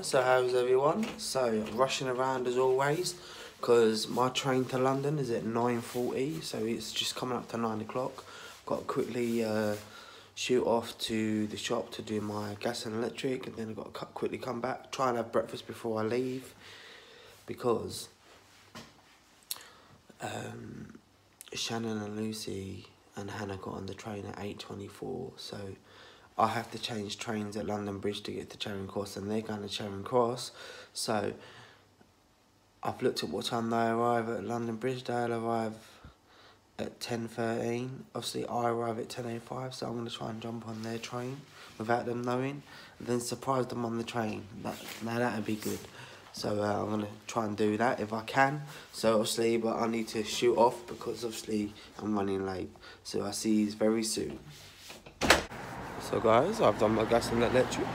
So how's everyone? So rushing around as always because my train to London is at 9:40, so it's just coming up to 9 o'clock. Got to quickly shoot off to the shop to do my gas and electric, and then I've got to quickly come back, try and have breakfast before I leave, because Shannon and Lucy and Hannah got on the train at 8:24, so I have to change trains at London Bridge to get to Charing Cross, and they're going to Charing Cross. So I've looked at what time they arrive at London Bridge. They'll arrive at 10:13. Obviously I arrive at 10:05, so I'm going to try and jump on their train without them knowing, and then surprise them on the train. Now that'd be good. So I'm going to try and do that if I can. So obviously, but I need to shoot off because obviously I'm running late. So I'll see you very soon. So guys, I've done my gas and electric.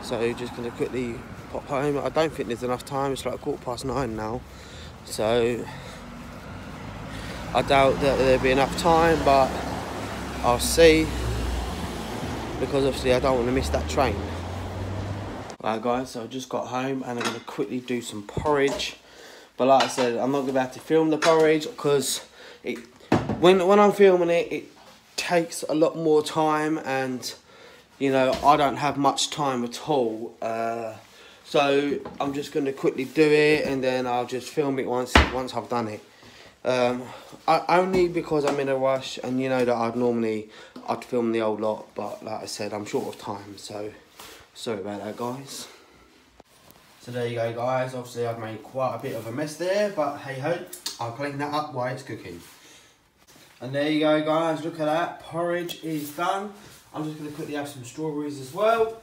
So just going to quickly pop home. I don't think there's enough time. It's like 9:15 now. So I doubt that there'll be enough time, but I'll see. Because obviously I don't want to miss that train. Right guys, so I just got home and I'm going to quickly do some porridge. But like I said, I'm not going to have to film the porridge because when I'm filming it, it takes a lot more time, and you know I don't have much time at all. So I'm just going to quickly do it, and then I'll just film it once I've done it. Only because I'm in a rush, and you know that I'd film the old lot, but like I said, I'm short of time, so sorry about that guys. So there you go guys, obviously I've made quite a bit of a mess there, but hey ho, I'll clean that up while it's cooking. And there you go guys, look at that, porridge is done. I'm just going to quickly have some strawberries as well.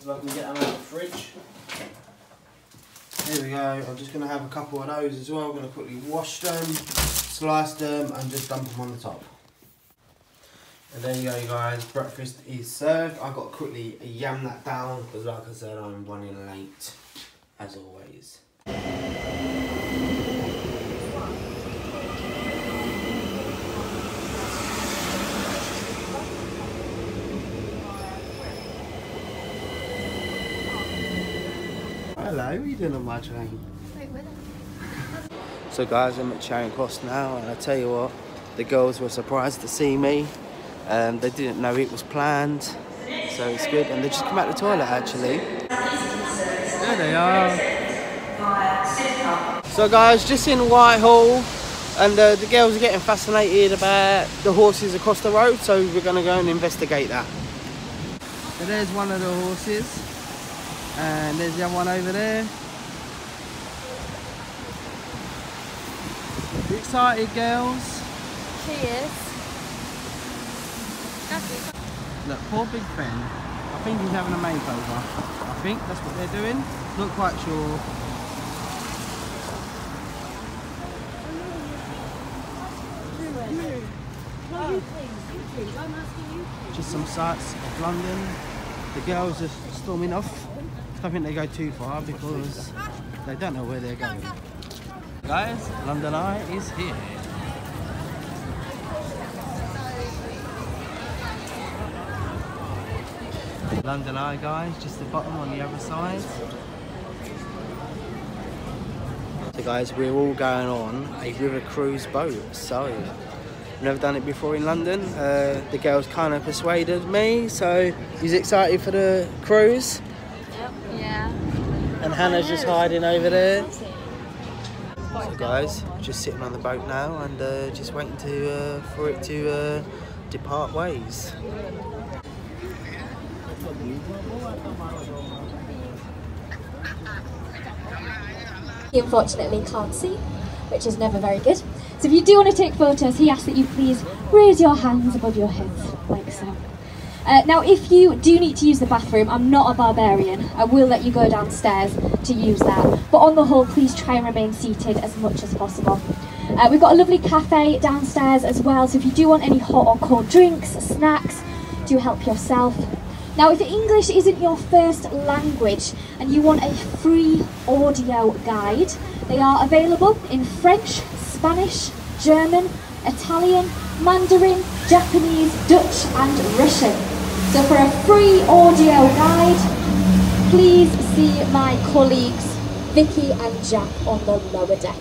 So I can get them out of the fridge. There we go, I'm just going to have a couple of those as well. I'm going to quickly wash them, slice them and just dump them on the top. And there you go guys, breakfast is served. I've got to quickly yam that down because like I said, I'm running late as always. Hello, what are you doing on my train? Wait, with it. So guys, I'm at Charing Cross now, and I tell you what, the girls were surprised to see me. They didn't know it was planned, so it's good. And they just come out the toilet actually. There they are. So guys, just in Whitehall, and the girls are getting fascinated about the horses across the road, so we're going to go and investigate that. So there's one of the horses. And there's the other one over there. You excited, girls? She is. Look, poor Big Ben. I think he's having a makeover. I think that's what they're doing. Not quite sure. Just some sights of London. The girls are storming off. I don't think they go too far because they don't know where they're going. Guys, London Eye is here. London Eye guys, just the bottom on the other side. So guys, we're all going on a river cruise boat. So, never done it before in London. The girls kind of persuaded me, so he's excited for the cruise. Yeah. And Hannah's just hiding over there. So guys, just sitting on the boat now and just waiting for it to depart ways. He unfortunately can't see, which is never very good. So if you do want to take photos, he asks that you please raise your hands above your heads, like so. Now, if you do need to use the bathroom, I'm not a barbarian. I will let you go downstairs to use that. But on the whole, please try and remain seated as much as possible. We've got a lovely cafe downstairs as well, so if you do want any hot or cold drinks, snacks, do help yourself. Now, if English isn't your first language and you want a free audio guide, they are available in French, Spanish, German, Italian, Mandarin, Japanese, Dutch and Russian. So for a free audio guide, please see my colleagues Vicky and Jack on the lower deck.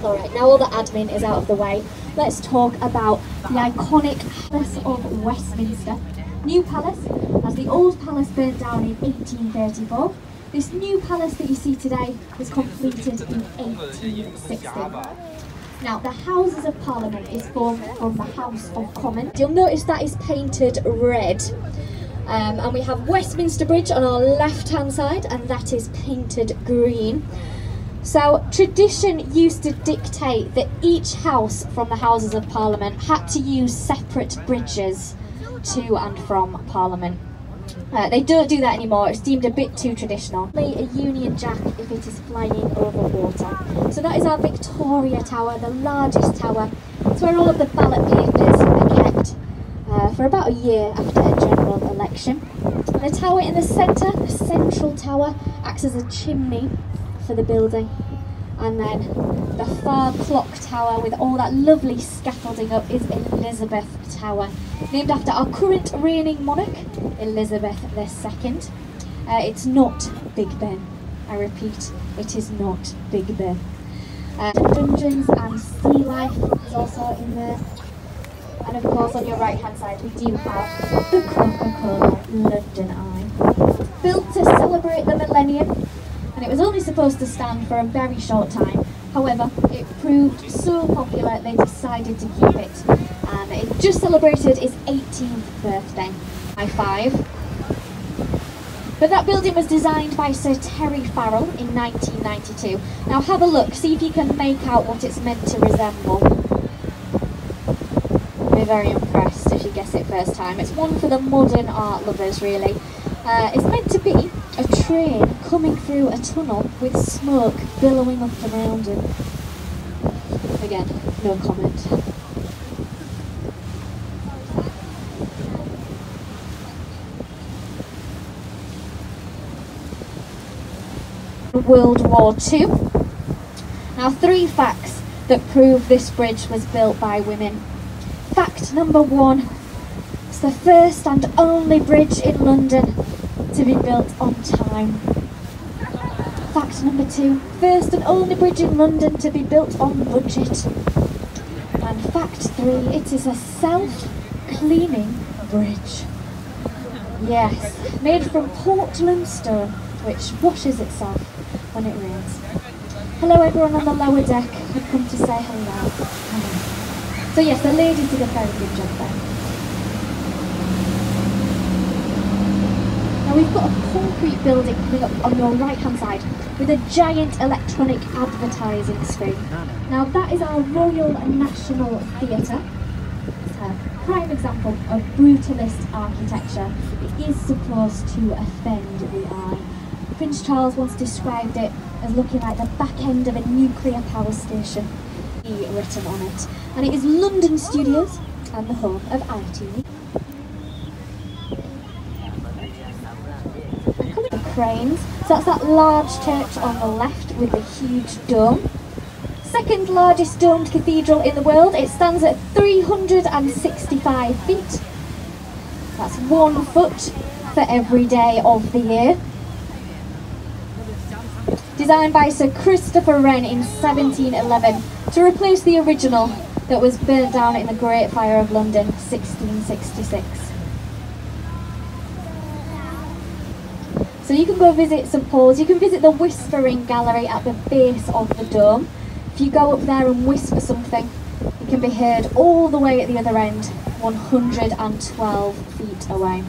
Alright, now all the admin is out of the way, let's talk about the iconic Palace of Westminster. New palace, as the old palace burnt down in 1834. This new palace that you see today was completed in 1860. Now, the Houses of Parliament is formed from the House of Commons. You'll notice that is painted red. And we have Westminster Bridge on our left-hand side, and that is painted green. So, tradition used to dictate that each house from the Houses of Parliament had to use separate bridges to and from Parliament. They don't do that anymore, it's deemed a bit too traditional. A Union Jack if it is flying over water. So that is our Victoria Tower, the largest tower. It's where all of the ballot papers are kept for about a year after a general election. And the tower in the centre, the central tower, acts as a chimney for the building. And then the far clock tower with all that lovely scaffolding up is Elizabeth Tower, named after our current reigning monarch, Elizabeth II. It's not Big Ben. I repeat, it is not Big Ben. Dungeons and Sea Life is also in there. And of course on your right hand side we do have the Coca-Cola London Eye. Built to celebrate the millennium, and it was only supposed to stand for a very short time. However, it proved so popular they decided to keep it, and it just celebrated its 18th birthday. High five. But that building was designed by Sir Terry Farrell in 1992. Now have a look, see if you can make out what it's meant to resemble. I'll be very impressed if you guess it first time. It's one for the modern art lovers, really. It's meant to be a train coming through a tunnel with smoke billowing up around it. Again, no comment. World War II. Now 3 facts that prove this bridge was built by women. Fact number 1, it's the first and only bridge in London to be built on time. Fact number 2, first and only bridge in London to be built on budget. And fact 3, it is a self-cleaning bridge. Yes, made from Portland stone, which washes itself when it rains. Hello everyone on the lower deck, I've come to say hello. So yes, the ladies did a very good job there. Now we've got a concrete building coming up on your right hand side with a giant electronic advertising screen. Now that is our Royal National Theatre. It's a prime example of brutalist architecture. It is supposed to offend the eye. Prince Charles once described it as looking like the back end of a nuclear power station. Written on it. And it is London Studios and the home of ITV. Cranes. So that's that large church on the left with the huge dome. Second largest domed cathedral in the world. It stands at 365 feet. That's 1 foot for every day of the year. Designed by Sir Christopher Wren in 1711 to replace the original that was burnt down in the Great Fire of London 1666. So you can go visit St Paul's, you can visit the Whispering Gallery at the base of the dome. If you go up there and whisper something, it can be heard all the way at the other end, 112 feet away.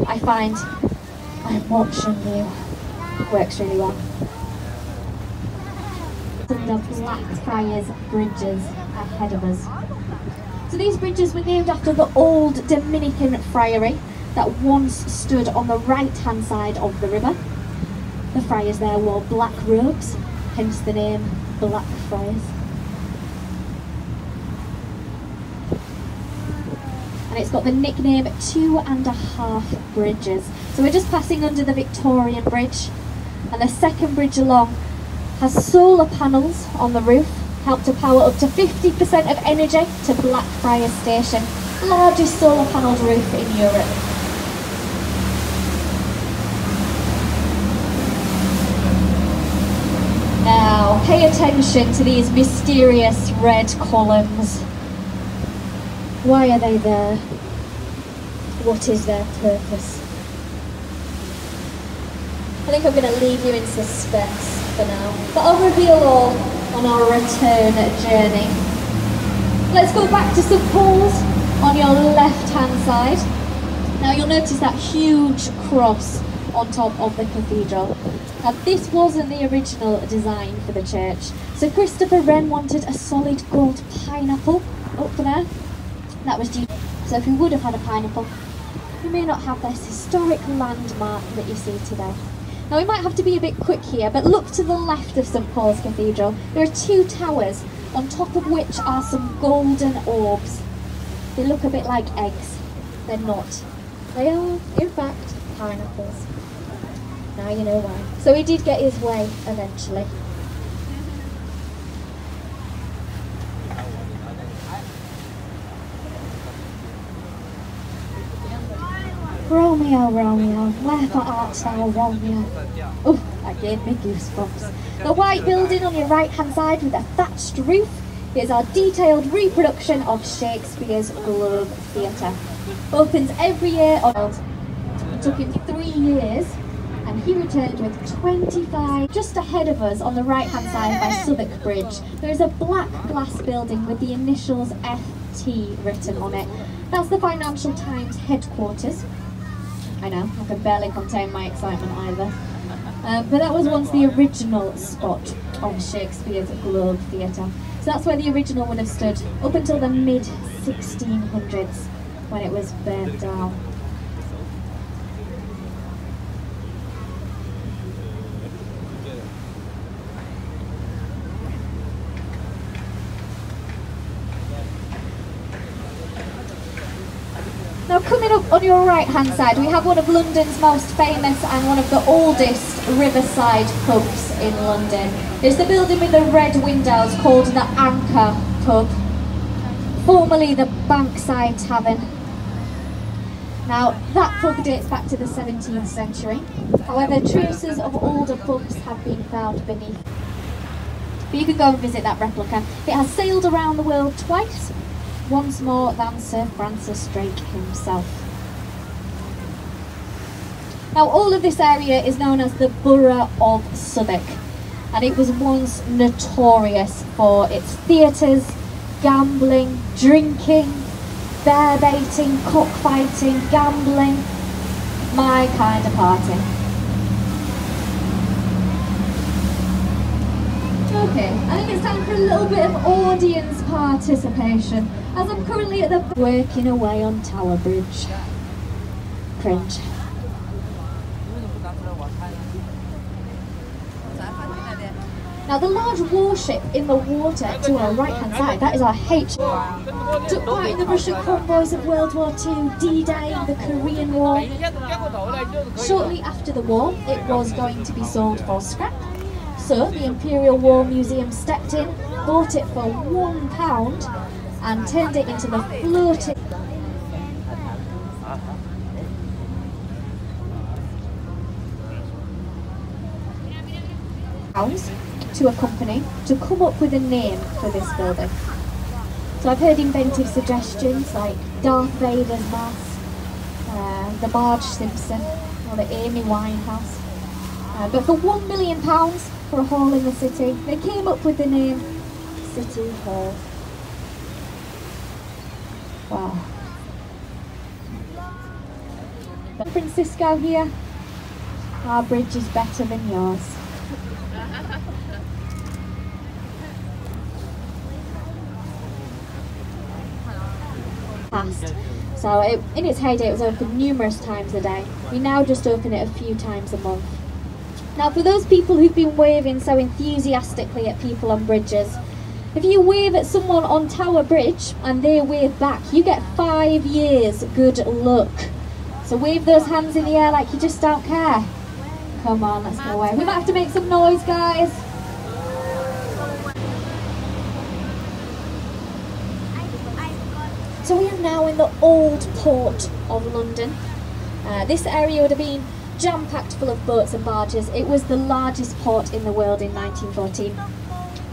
I find I'm watching you. Works really well. Some of the Blackfriars bridges ahead of us. So these bridges were named after the old Dominican friary that once stood on the right hand side of the river. The friars there wore black robes, hence the name Blackfriars. And it's got the nickname 2.5 bridges. So we're just passing under the Victorian Bridge, and the second bridge along has solar panels on the roof, help to power up to 50% of energy to Blackfriars Station, largest solar panelled roof in Europe. Now, pay attention to these mysterious red columns. Why are they there? What is their purpose? I think I'm going to leave you in suspense for now, but I'll reveal all on our return journey. Let's go back to St Paul's on your left-hand side. Now you'll notice that huge cross on top of the cathedral. Now this wasn't the original design for the church. So Christopher Wren wanted a solid gold pineapple up there. That was due. So if we would have had a pineapple, we may not have this historic landmark that you see today. Now we might have to be a bit quick here, but look to the left of St Paul's Cathedral. There are two towers, on top of which are some golden orbs. They look a bit like eggs. They're not. They are, in fact, pineapples. Now you know why. So he did get his way eventually. Romeo, Romeo, wherefore art thou Romeo? Oh, that gave me goosebumps. The white building on your right hand side with a thatched roof is our detailed reproduction of Shakespeare's Globe Theatre. Opens every year. It took him 3 years and he returned with 25. Just ahead of us on the right hand side by Southwark Bridge, there is a black glass building with the initials FT written on it. That's the Financial Times headquarters. I know, I can barely contain my excitement either. But that was once the original spot of Shakespeare's Globe Theatre. So that's where the original would have stood up until the mid-1600s when it was burnt down. Now coming up on your right hand side we have one of London's most famous and one of the oldest riverside pubs in London. It's the building with the red windows called the Anchor Pub, formerly the Bankside Tavern. Now that pub dates back to the 17th century, however traces of older pubs have been found beneath. But you can go and visit that replica. It has sailed around the world twice, once more than Sir Francis Drake himself. Now all of this area is known as the Borough of Southwark, and it was once notorious for its theatres, gambling, drinking, bear baiting, cockfighting, gambling, my kind of party. Okay, I think it's time for a little bit of audience participation, as I'm currently at the working away on Tower Bridge. Cringe. Now the large warship in the water to our right hand side, that is our H. Took part in the Russian convoys of World War II, D-Day, the Korean War. Shortly after the war, it was going to be sold for scrap. So the Imperial War Museum stepped in, bought it for £1 and turned it into the floating pounds to a company to come up with a name for this building. So I've heard inventive suggestions like Darth Vader's mask, the Marge Simpson or the Amy Winehouse. But for £1 million for a hall in the city, they came up with the name City Hall. Wow. Francisco here, our bridge is better than yours. Past. So in its heyday it was open numerous times a day. We now just open it a few times a month. Now for those people who've been waving so enthusiastically at people on bridges, if you wave at someone on Tower Bridge and they wave back, you get 5 years good luck. So wave those hands in the air like you just don't care. Come on, let's go away. We might have to make some noise, guys. So we are now in the the old port of London. This area would have been jam-packed full of boats and barges. It was the largest port in the world in 1914,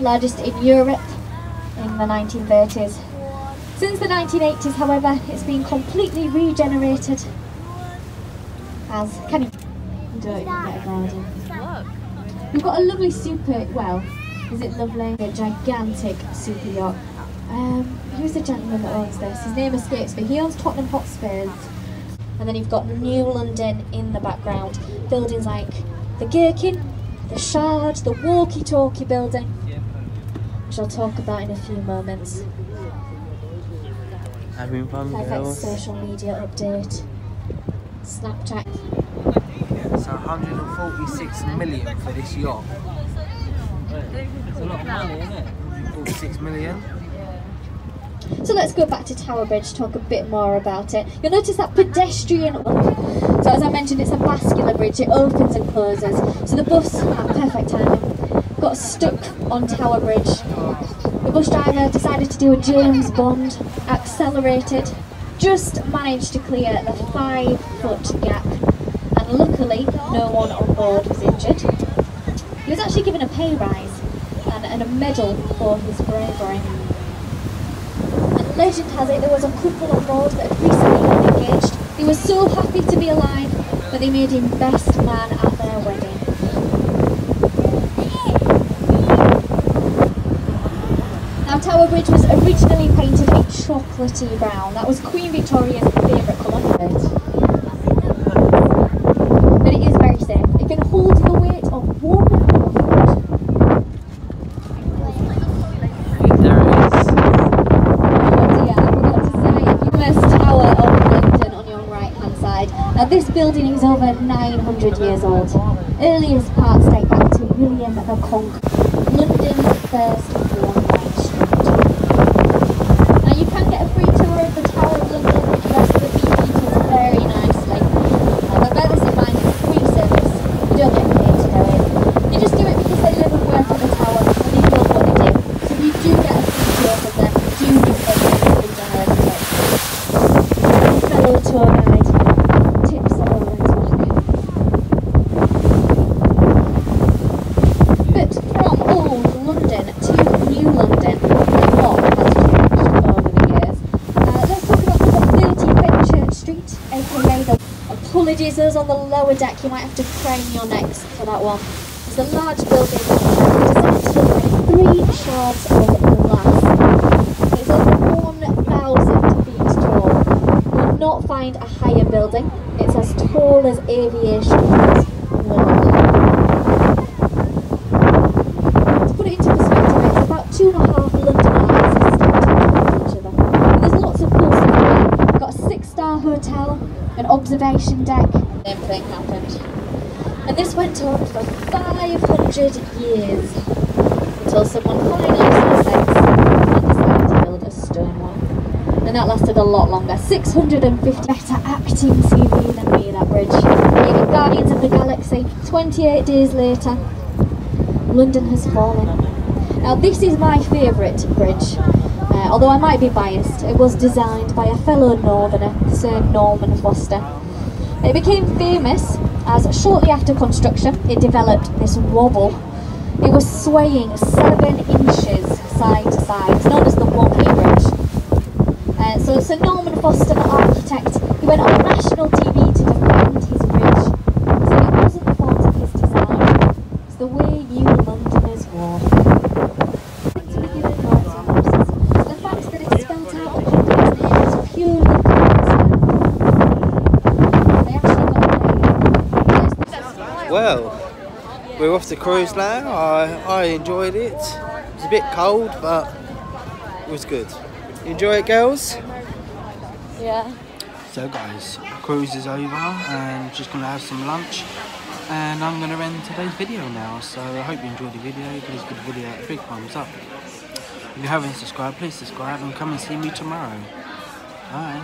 largest in Europe in the 1930s. Since the 1980s, however, it's been completely regenerated as, can you don't even get a garden. We've got a lovely super, well, is it lovely? A gigantic super yacht. Who's the gentleman that owns this? His name escapes me. He owns Tottenham Hotspurs. And then you've got New London in the background. Buildings like the Gherkin, the Shard, the Walkie Talkie building, which I'll talk about in a few moments. Having fun, Perfect girls. social media update. Snapchat. So 146 million for this yacht. It's a lot of money, isn't it? 146 million. So let's go back to Tower Bridge, talk a bit more about it. You'll notice that pedestrian. So as I mentioned, it's a vascular bridge. It opens and closes. So the bus, at perfect timing, got stuck on Tower Bridge. The bus driver decided to do a James Bond, accelerated, just managed to clear the 5-foot gap, and luckily no one on board was injured. He was actually given a pay rise and a medal for his bravery. And legend has it there was a couple on board that had recently got engaged. They were so happy to be alive that they made him best man at their wedding. Now, Tower Bridge was originally painted a chocolatey brown. That was Queen Victoria's favourite colour. But it is very safe. It can hold the weight of 1 foot. There it is. Oh dear, I forgot to say, famous Tower of London on your right hand side. Now this building is over 900 years old. Earliest parts date back to William the Conqueror. London's first one-way street. Now you can get a free tour of the Tower of London, which the rest of the features very nicely. But bear this in mind, it's a free service. You don't get paid to do it. They just do it because they live and work at the tower and they love what they do. So if you do get a free tour from them, do give them something to learn from it. Fellow tour guide, tips are always welcome. But from old London to New London, a lot has changed over the years. Let's talk about number 30 Benchurch Street, aka the... Apologies, those on the lower deck, you might have to crane your necks for that one. It's a large building designed to look like 3 shards of glass. It's over 1,000 feet tall. You will not find a higher building. It's as tall as aviation is. To put it into perspective, it's about 2.5 London eyes stacked on each other. And there's lots of cool stuff here. We've got a 6-star hotel, an observation deck. Same thing happened. And this went on for 500 years until someone finally saw sense and decided to build a stone one. And that lasted a lot longer. 650 better acting CV than me, that bridge. Even Guardians of the Galaxy, 28 days later, London has fallen. Now this is my favourite bridge. Although I might be biased, it was designed by a fellow northerner, Sir Norman Foster. It became famous as shortly after construction it developed this wobble. It was swaying 7 inches side to side. It's known as the Wobbly Bridge. So Sir Norman Foster, the architect, he went on national TV to defend his bridge. So it wasn't the fault of his design, it's the way you Londoners walk. Well, we're off the cruise now. I enjoyed it. It was a bit cold, but it was good. You enjoy it, girls? Yeah. So guys, cruise is over and just gonna have some lunch and I'm gonna end today's video now. So I hope you enjoyed the video. Please give the video a big thumbs up. If you haven't subscribed, please subscribe and come and see me tomorrow. Bye.